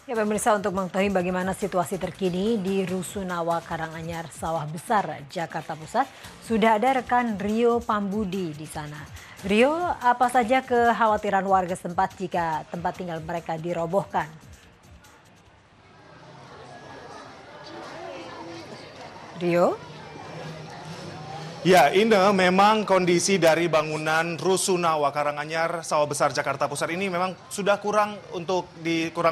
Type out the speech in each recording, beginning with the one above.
Ya pemirsa, untuk mengetahui bagaimana situasi terkini di Rusunawa Karanganyar Sawah Besar, Jakarta Pusat, sudah ada rekan Rio Pambudi di sana. Rio, apa saja kekhawatiran warga setempat jika tempat tinggal mereka dirobohkan? Rio? Ya, Ine, memang kondisi dari bangunan Rusunawa Karanganyar Sawah Besar Jakarta Pusat ini memang sudah kurang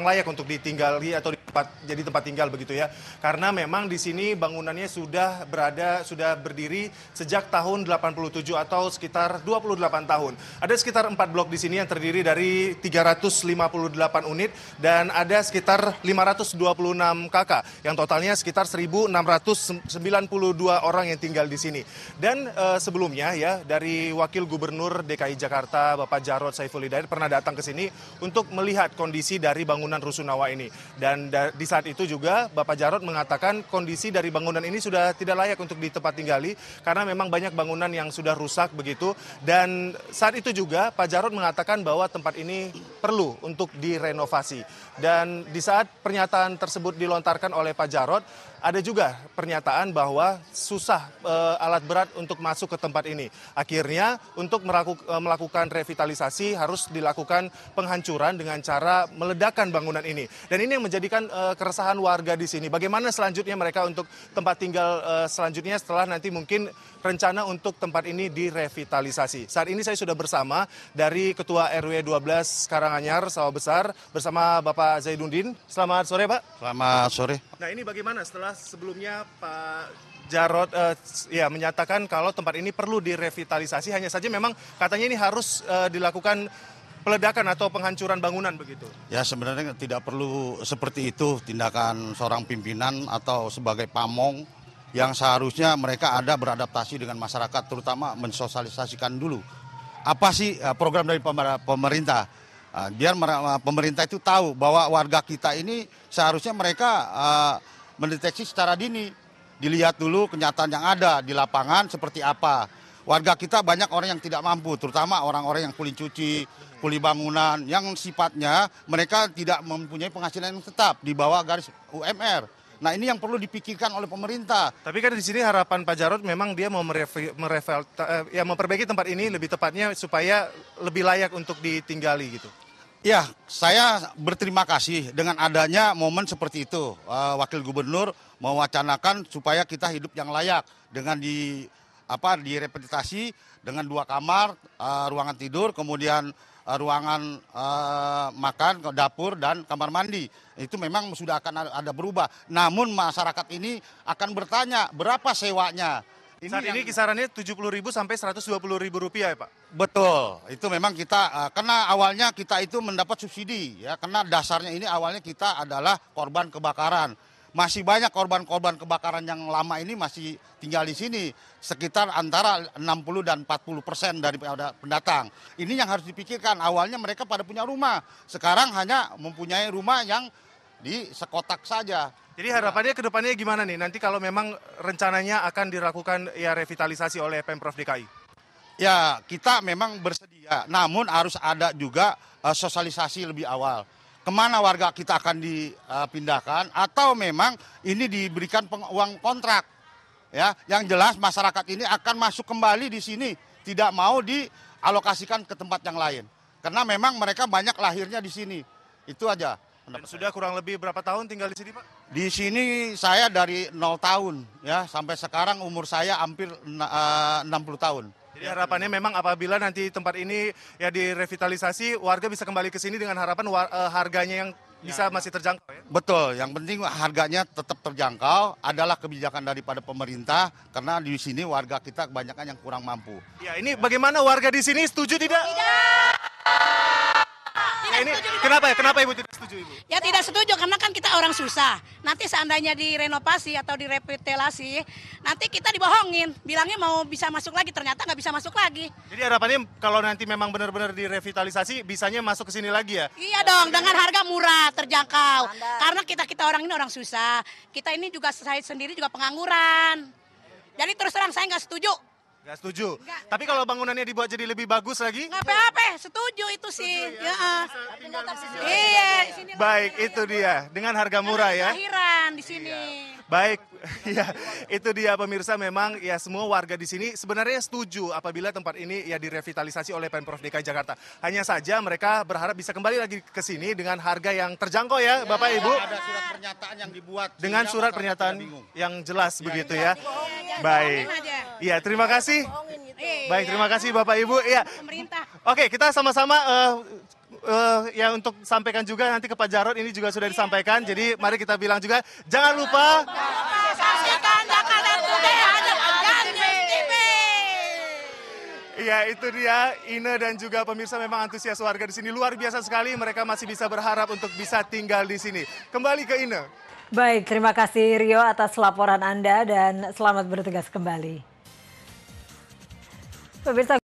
layak untuk ditinggali atau jadi tempat tinggal begitu ya. Karena memang di sini bangunannya sudah berdiri sejak tahun 87 atau sekitar 28 tahun. Ada sekitar 4 blok di sini yang terdiri dari 358 unit dan ada sekitar 526 kakak yang totalnya sekitar 1.692 orang yang tinggal di sini. Dan sebelumnya ya dari Wakil Gubernur DKI Jakarta Bapak Jarod Saiful Hidayat pernah datang ke sini untuk melihat kondisi dari bangunan Rusunawa ini. Dan di saat itu juga Bapak Jarod mengatakan kondisi dari bangunan ini sudah tidak layak untuk di tempat tinggali karena memang banyak bangunan yang sudah rusak begitu. Dan saat itu juga Pak Jarod mengatakan bahwa tempat ini perlu untuk direnovasi. Dan di saat pernyataan tersebut dilontarkan oleh Pak Jarod, ada juga pernyataan bahwa susah alat berat untuk masuk ke tempat ini. Akhirnya untuk melakukan revitalisasi harus dilakukan penghancuran dengan cara meledakkan bangunan ini. Dan ini yang menjadikan keresahan warga di sini. Bagaimana selanjutnya mereka untuk tempat tinggal selanjutnya setelah nanti mungkin rencana untuk tempat ini direvitalisasi. Saat ini saya sudah bersama dari Ketua RW 12 Karanganyar Sawah Besar bersama Bapak Zainuddin. Selamat sore Pak. Selamat sore. Nah ini bagaimana setelah sebelumnya Pak Jarod menyatakan kalau tempat ini perlu direvitalisasi, hanya saja memang katanya ini harus dilakukan peledakan atau penghancuran bangunan begitu. Ya sebenarnya tidak perlu seperti itu tindakan seorang pimpinan atau sebagai pamong yang seharusnya mereka ada beradaptasi dengan masyarakat, terutama mensosialisasikan dulu apa sih program dari pemerintah. Biar pemerintah itu tahu bahwa warga kita ini seharusnya mereka mendeteksi secara dini. Dilihat dulu kenyataan yang ada di lapangan seperti apa. Warga kita banyak orang yang tidak mampu, terutama orang-orang yang kuli cuci, kuli bangunan, yang sifatnya mereka tidak mempunyai penghasilan yang tetap di bawah garis UMR. Nah ini yang perlu dipikirkan oleh pemerintah. Tapi kan di sini harapan Pak Jarod memang dia mau memperbaiki tempat ini lebih tepatnya supaya lebih layak untuk ditinggali gitu. Ya, saya berterima kasih dengan adanya momen seperti itu. Wakil Gubernur mewacanakan supaya kita hidup yang layak dengan direhabilitasi dengan 2 kamar, ruangan tidur, kemudian ruangan makan, dapur dan kamar mandi. Itu memang sudah akan ada berubah. Namun masyarakat ini akan bertanya berapa sewanya. Saat ini kisarannya Rp70.000 sampai Rp120.000 ya Pak? Betul, itu memang kita, karena awalnya kita itu mendapat subsidi ya, karena dasarnya ini awalnya kita adalah korban kebakaran. Masih banyak korban-korban kebakaran yang lama ini masih tinggal di sini, sekitar antara 60 dan 40% dari pendatang. Ini yang harus dipikirkan, awalnya mereka pada punya rumah, sekarang hanya mempunyai rumah yang di sekotak saja. Jadi harapannya ke depannya gimana nih? Nanti kalau memang rencananya akan dilakukan ya revitalisasi oleh Pemprov DKI? Ya, kita memang bersedia, namun harus ada juga sosialisasi lebih awal. Kemana warga kita akan dipindahkan atau memang ini diberikan uang kontrak. Ya, yang jelas masyarakat ini akan masuk kembali di sini, tidak mau dialokasikan ke tempat yang lain. Karena memang mereka banyak lahirnya di sini. Itu aja. Dan sudah kurang lebih berapa tahun tinggal di sini, Pak? Di sini saya dari 0 tahun ya sampai sekarang umur saya hampir 60 tahun. Jadi harapannya memang apabila nanti tempat ini ya direvitalisasi, warga bisa kembali ke sini dengan harapan harganya yang bisa masih terjangkau ya? Betul, yang penting harganya tetap terjangkau, adalah kebijakan daripada pemerintah karena di sini warga kita kebanyakan yang kurang mampu. Ya, ini bagaimana warga di sini setuju tidak? Nah, ini kenapa Ibu tidak setuju Ibu? Ya tidak setuju karena kan kita orang susah. Nanti seandainya direnovasi atau direvitalisasi, nanti kita dibohongin. Bilangnya mau bisa masuk lagi, ternyata nggak bisa masuk lagi. Jadi harapannya kalau nanti memang benar-benar direvitalisasi, bisanya masuk ke sini lagi ya? Iya dong, dengan harga murah, terjangkau. Karena kita orang ini orang susah. Kita ini juga, saya sendiri juga pengangguran. Jadi terus terang saya nggak setuju. Nggak setuju. Nggak. Tapi kalau bangunannya dibuat jadi lebih bagus lagi? Nggak apa-apa, setuju itu sih. Setuju ya? Ya. Bisa tinggal di sini. Iya, Baik, itu dia. Dengan harga murah ya. Lahiran di sini. Baik, ya itu dia pemirsa, memang ya semua warga di sini sebenarnya setuju apabila tempat ini ya direvitalisasi oleh Pemprov DKI Jakarta. Hanya saja mereka berharap bisa kembali lagi ke sini dengan harga yang terjangkau ya, Bapak Ibu. Ada surat pernyataan yang dibuat. Dengan sehingga surat masyarakat pernyataan tidak bingung. yang jelas begitu ya. Baik. aja. Iya, terima kasih. Baik, terima kasih Bapak Ibu. Iya. Pemerintah. Oke, kita sama-sama ya untuk sampaikan juga nanti ke Pak Jarod, ini juga sudah disampaikan. Jadi mari kita bilang juga, jangan lupa Saksikan Jakarta Today hanya Ganjil TV. Iya, itu dia. Ine dan juga pemirsa memang antusias warga di sini luar biasa sekali. Mereka masih bisa berharap untuk bisa tinggal di sini. Kembali ke Ine. Baik, terima kasih Rio atas laporan Anda dan selamat bertugas kembali. Pemirsa